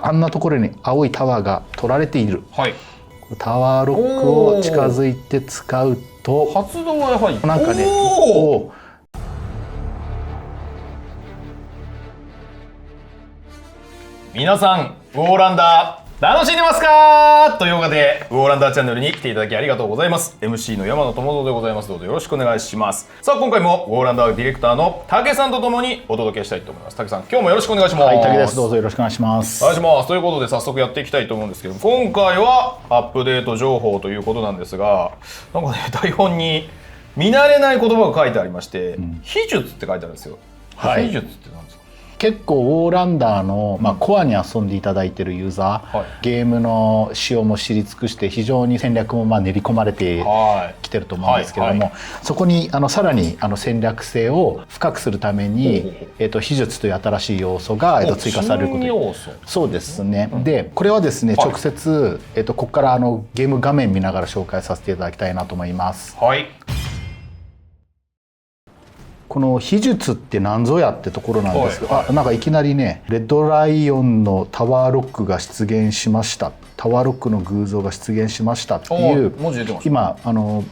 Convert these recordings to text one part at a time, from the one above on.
あんなところに青いタワーが取られている。はい。タワーロックを近づいて使うと発動はやはりなんかね、皆さんウォーランダー楽しんでますかというわけでウォーランダーチャンネルに来ていただきありがとうございます。 MC の山野智人でございます。どうぞよろしくお願いします。さあ今回もウォーランダーディレクターの武さんとともにお届けしたいと思います。武さん今日もよろしくお願いします。はい、武です。どうぞよろしくお願いします。お願いします。ということで早速やっていきたいと思うんですけど、今回はアップデート情報ということなんですが、なんかね台本に見慣れない言葉が書いてありまして、秘術って書いてあるんですよ。はい、秘術って何ですか？結構ウォーランダーの、コアに遊んでいただいているユーザー、ゲームの仕様も知り尽くして非常に戦略も練り込まれてきてると思うんですけれども、そこにさらに戦略性を深くするために、秘術という新しい要素が、追加されることで、そうですね、でこれはですね、直接、ここからゲーム画面見ながら紹介させていただきたいなと思います。はい。この秘術って何ぞやってところなんですが、なんかいきなりね、レッドライオンのタワーロックが出現しました、タワーロックの偶像が出現しましたっていう今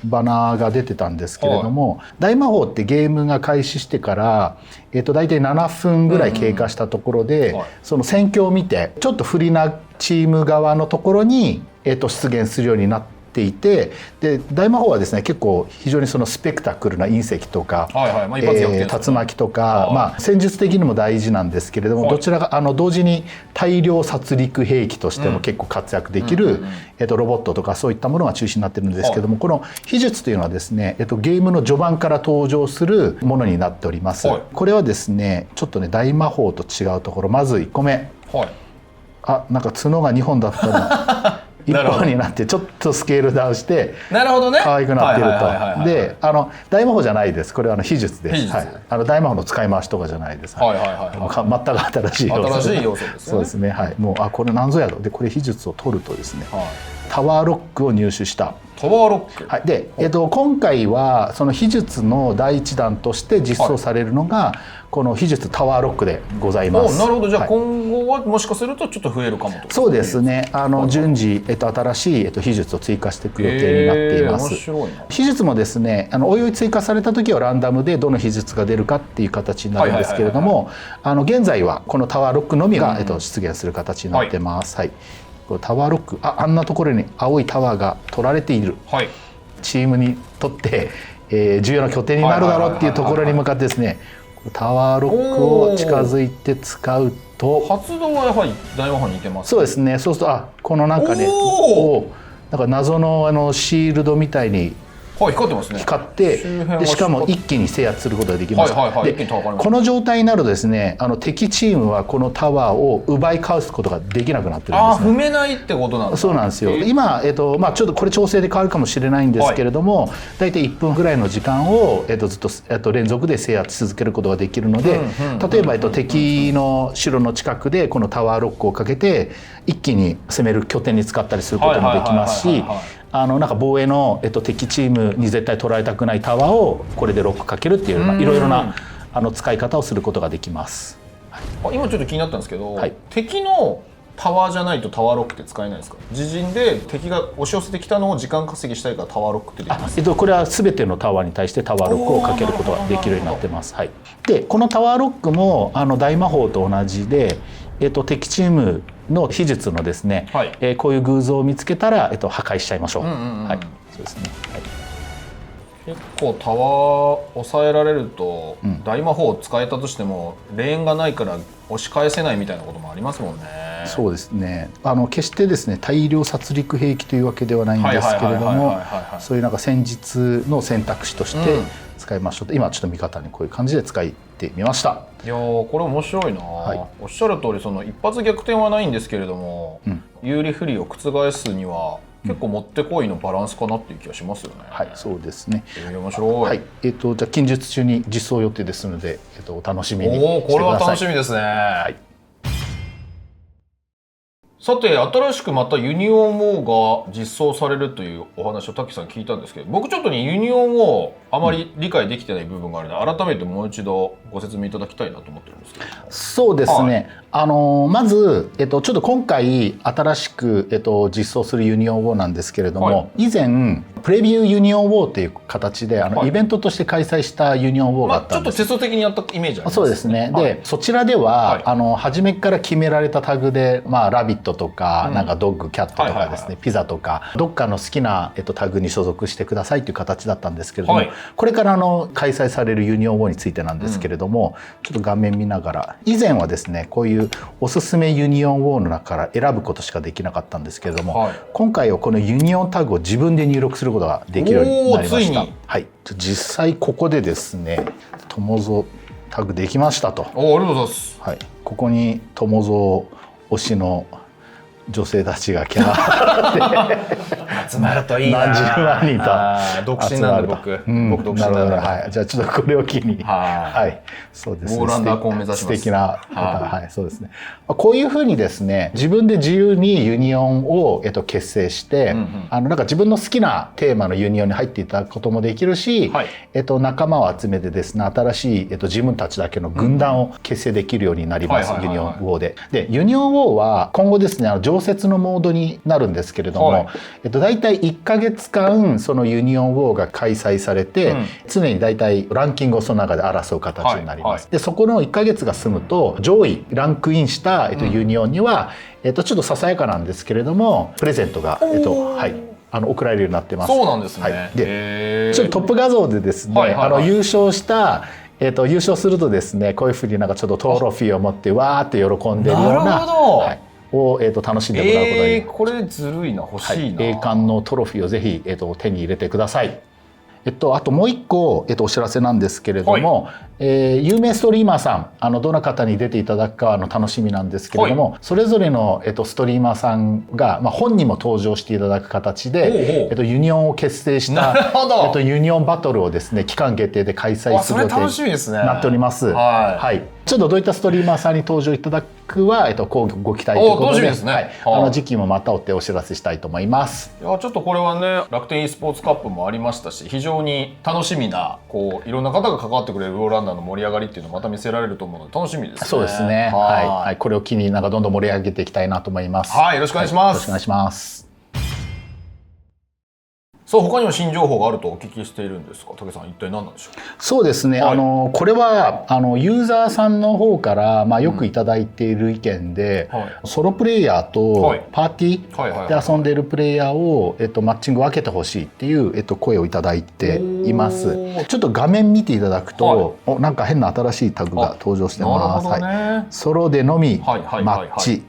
バナーが出てたんですけれども、大魔法ってゲームが開始してから大体7分ぐらい経過したところで、その戦況を見てちょっと不利なチーム側のところに出現するようになっていて、で大魔法はですね、結構非常にそのスペクタクルな隕石とか竜巻とか、戦術的にも大事なんですけれども、どちらが同時に大量殺戮兵器としても結構活躍できるロボットとかそういったものが中心になってるんですけども、この秘術というのはですね、ゲームの序盤から登場するものになっております。これはですね、ちょっとね大魔法と違うところ、まず1個目、なんか角が2本だったの一本になってちょっとスケールダウンして可愛くなっていると。で大魔法じゃないです、これは秘術です。大魔法の使い回しとかじゃないです。全く新しい要素です。そうですね。はい、もうこれ何ぞやと。でこれ秘術を取るとですね、タワーロックを入手した。タワーロック。はい。で今回はその秘術の第一弾として実装されるのが、この秘術タワーロックでございます。なるほど。じゃあ今後はもしかするとちょっと増えるかもと。そうですね。順次新しい秘術を追加していく予定になっています。面白いな。秘術もですね、おいおい追加された時はランダムでどの秘術が出るかっていう形になるんですけれども、現在はこのタワーロックのみが出現する形になってます。はい。タワーロック、あんなところに青いタワーが取られている。チームにとって重要な拠点になるだろうっていうところに向かってですね、タワーロックを近づいて使うと、発動はやはり大魔法に似てます。そうですね。そうするとこのなんかね、なんか謎のシールドみたいに光ってますね。光って、でしかも一気に制圧することができます。でこの状態になるとですね、敵チームはこのタワーを奪い返すことができなくなってるんですね。踏めないってことなんですか？そうなんですよ。今ちょっとこれ調整で変わるかもしれないんですけれども、大体1分ぐらいの時間をずっと連続で制圧し続けることができるので、例えば敵の城の近くでこのタワーロックをかけて一気に攻める拠点に使ったりすることもできますし、なんか防衛の、敵チームに絶対取られたくないタワーをこれでロックかけるっていうようないろいろな使い方をすることができます。今ちょっと気になったんですけど、敵のタワーじゃないとタワーロックって使えないですか？自陣で敵が押し寄せてきたのを時間稼ぎしたいからタワーロックってできます？これは全てのタワーに対してタワーロックをかけることができるようになってます。はい。でこのタワーロックも大魔法と同じで、敵チームの秘術のですね、こういう偶像を見つけたら、破壊しちゃいましょう。はい、そうですね。結構タワー抑えられると、大魔法を使えたとしてもレーンがないから押し返せないみたいなこともありますもんね。そうですね。決してですね大量殺戮兵器というわけではないんですけれども、そういうなんか戦術の選択肢として使いましょうと、今ちょっと味方にこういう感じで使ってみました。いやこれ面白いな。おっしゃる通りその一発逆転はないんですけれども、有利不利を覆すには結構もってこいのバランスかなっていう気がしますよね。はい、そうですね。面白い。はい。じゃあ近日中に実装予定ですので、お楽しみにしてください。これは楽しみですね。はい。さて新しくまたユニオンウォーが実装されるというお話をタッキーさん聞いたんですけど、僕ちょっとねユニオンウォーあまり理解できてない部分があるので、改めてもう一度ご説明いただきたいなと思ってるんですけど。そうですね、まず、ちょっと今回新しく、実装するユニオンウォーなんですけれども、はい、以前プレビューユニオンウォーっていう形でイベントとして開催したユニオンウォーがあったんです。ちょっとテスト的にやったイメージありますね。そうですね。で、そちらでは、初めから決められたタグで、ラビットとか、なんかドッグ、キャットとかですね、ピザとか、どっかの好きな、タグに所属してくださいという形だったんですけれども、これから開催されるユニオンウォーについてなんですけれども、ちょっと画面見ながら、以前はですね、こういうおすすめユニオンウォーの中から選ぶことしかできなかったんですけれども、今回はこのユニオンタグを自分で入力することができるようになりました。はい、実際ここでですね、友蔵タグできましたと。ありがとうございます。はい、ここに友蔵推しの女性たちがキャー集まるといいな。何十万人と独身なんで僕独身なんで、はい、じゃあちょっとこれを機に、はい、そうですね。ウォーランダーコンを目指します。素敵な方、はい、そうですね。こういうふうにですね、自分で自由にユニオンを結成して、なんか自分の好きなテーマのユニオンに入っていただくこともできるし、仲間を集めてですね、新しい自分たちだけの軍団を結成できるようになります。ユニオンウォーで。で、ユニオンウォーは今後ですね、常設のモードになるんですけれども、だいたい1ヶ月間そのユニオンウォーが開催されて、常にだいたいランキングをその中で争う形になります。で、そこの1ヶ月が済むと上位ランクインした、ユニオンには、ちょっとささやかなんですけれどもプレゼントが、はい、送られるようになってます。そうなんですね。はい、でちょっとトップ画像でですね、優勝した優勝するとですね、こういうふうになんかちょっとトロフィーを持ってわーって喜んでるような。なるほど。はいを、楽しんでもらうことができる。これずるいな、欲しいな。栄冠のトロフィーをぜひ、手に入れてください。あともう一個、お知らせなんですけれども、有名ストリーマーさん、どの方に出ていただくか楽しみなんですけれども、それぞれの、ストリーマーさんが、本にも登場していただく形で、ユニオンを結成した、ユニオンバトルをですね、期間限定で開催する予定になっております。はい。ちょっとどういったストリーマーさんに登場いただくは、ご期待ということで、時期もまた追ってお知らせしたいと思います。いや、ちょっとこれはね、楽天 e スポーツカップもありましたし、非常に楽しみな、いろんな方が関わってくれるウォーランダーの盛り上がりっていうのをまた見せられると思うので楽しみですね。そうですね。はい。これを機になんかどんどん盛り上げていきたいなと思います。はい、よろしくお願いします。よろしくお願いします。そう、他にも新情報があるとお聞きしているんですが、武さん一体何なんでしょう。そうですね、これはユーザーさんの方から、よくいただいている意見で、ソロプレイヤーとパーティーで遊んでいるプレイヤーを、マッチング分けてほしいっていう、声をいただいています。ちょっと画面見ていただくと、なんか変な新しいタグが登場してます。ソロでのみマッチ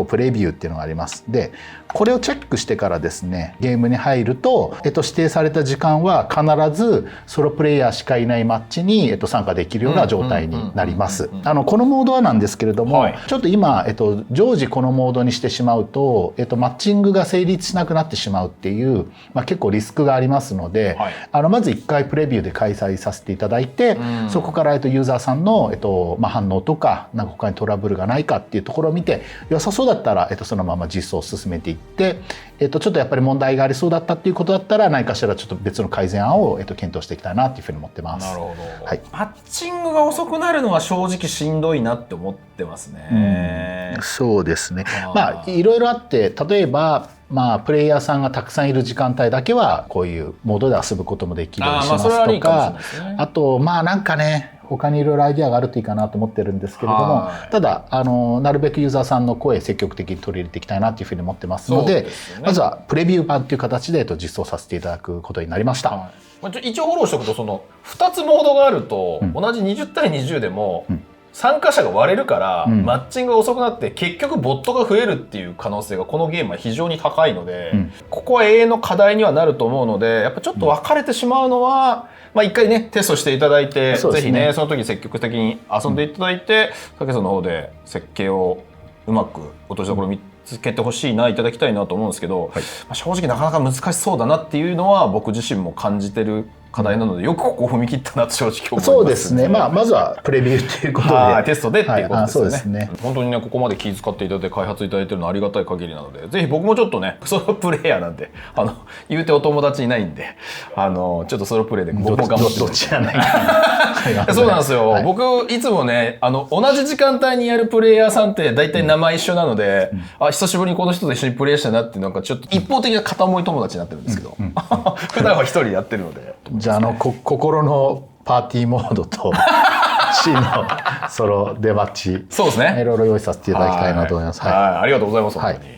プレビューっていうのがあります。でこれをチェックしてからですね、ゲームに入ると、指定された時間は必ずソロプレイヤーしかいないマッチに、参加できるような状態になります。このモードはなんですけれども、ちょっと今、常時このモードにしてしまうと、マッチングが成立しなくなってしまうっていう、結構リスクがありますので、まず1回プレビューで開催させていただいて、そこからユーザーさんの、反応とか、なんか他にトラブルがないかっていうところを見て、良さそうだったら、そのまま実装を進めていって、ちょっとやっぱり問題がありそうだったっていうことだったら、何かしらちょっと別の改善案を、検討していきたいなっていうふうに思ってます。なるほど。はい、マッチングが遅くなるのは正直しんどいなって思ってますね。そうですね。いろいろあって、例えばプレイヤーさんがたくさんいる時間帯だけはこういうモードで遊ぶこともできるようにしますとか、あとなんかね、他にいろいろアイデアがあるといいかなと思ってるんですけれども、ただなるべくユーザーさんの声積極的に取り入れていきたいなというふうに思ってますので、まずはプレビュー版という形で実装させていただくことになりました。一応フォローしておくと、その2つモードがあると、同じ20対20でも、参加者が割れるから、マッチングが遅くなって結局ボットが増えるっていう可能性がこのゲームは非常に高いので、ここは永遠の課題にはなると思うので、やっぱちょっと分かれてしまうのは、一回ねテストしていただいて、ぜひねその時積極的に遊んでいただいて、武さんの方で設計をうまく落としどころ見つけてほしいな、いただきたいなと思うんですけど、正直なかなか難しそうだなっていうのは僕自身も感じてる課題なので、よくここ踏み切ったなと正直思います。そうですね。まあまずはプレビューということで、テストでっていうことですよね。そうですね。本当にね、ここまで気遣っていただいて開発いただいてるのはありがたい限りなので、ぜひ僕もちょっとね、ソロプレイヤーなんで、言うてお友達いないんで、ちょっとソロプレイで僕も頑張ってどっちやないかそうなんですよ、はい、僕いつもね同じ時間帯にやるプレイヤーさんって大体名前一緒なので、久しぶりにこの人と一緒にプレイしたなってなんかちょっと一方的な片思い友達になってるんですけど、普段は一人でやってるので。じゃあ心のパーティーモードとC のソロデバッチ、そうですね、いろいろ用意させていただきたいなと思います。はい、ありがとうございます。本当に、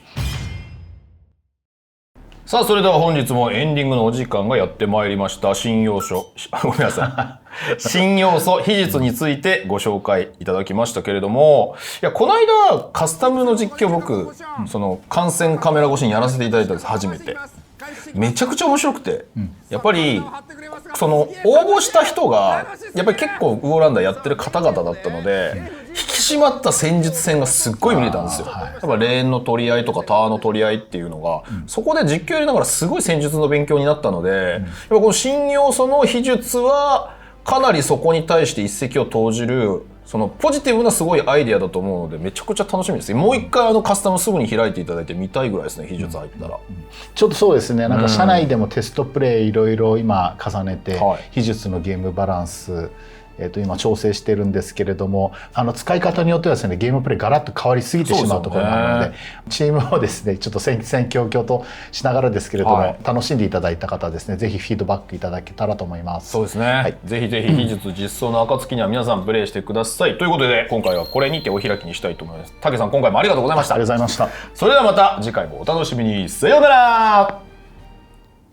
さあそれでは本日もエンディングのお時間がやってまいりました。新要素ごめんなさい新要素秘術についてご紹介いただきましたけれども、いやこの間カスタムの実況僕その観戦カメラ越しにやらせていただいたんです。初めてめちゃくちゃ面白くて、やっぱりその応募した人がやっぱり結構ウォーランダーやってる方々だったので、引き締まった戦術戦がすっごい見れたんですよ。やっぱレーンの取り合いとかタワーの取り合いっていうのが、そこで実況やりながらすごい戦術の勉強になったので、やっぱこの新要素の秘術はかなりそこに対して一石を投じるそのポジティブなすごいアイデアだと思うので、めちゃくちゃ楽しみです。もう一回カスタムすぐに開いていただいて見たいぐらいですね、秘術入ったら。ちょっとそうですね、なんか社内でもテストプレイいろいろ今重ねて、秘術のゲームバランス今調整してるんですけれども、使い方によってはですね、ゲームプレイガラッと変わりすぎてしまうところがあるので、チームをですねちょっと戦々恐々としながらですけれども、楽しんでいただいた方はですね、ぜひフィードバックいただけたらと思います。そうですね、ぜひぜひ秘術実装の暁には皆さんプレイしてください。ということで今回はこれにてお開きにしたいと思います。武さん今回もありがとうございました。ありがとうございました。それではまた次回もお楽しみに。さようなら。